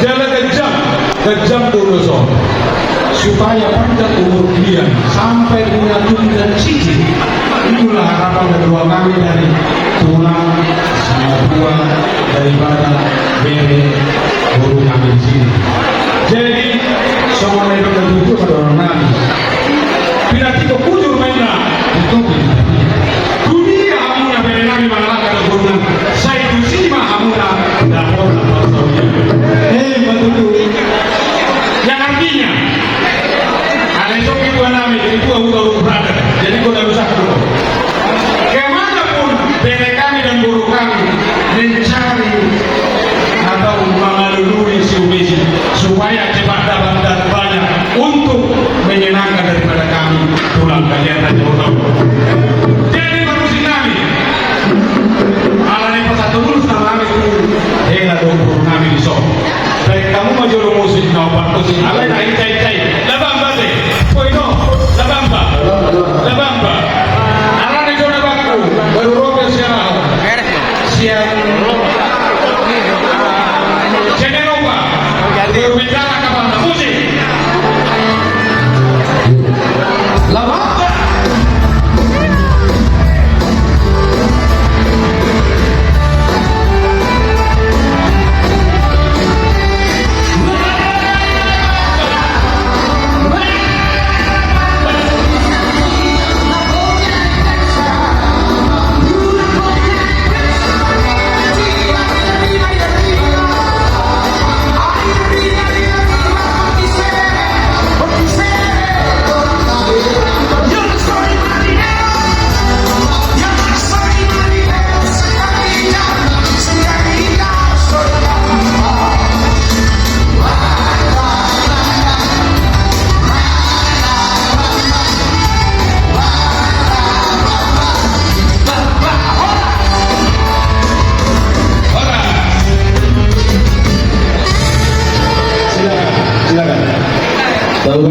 Jangan kejam terus supaya panjang umur kalian sampai punya tujuh dan cici. Itulah harapan kedua kami dari tulang sama dua daripada bere guru kami di sini. Jadi semua mereka itu pada orang nabi. Bila tiga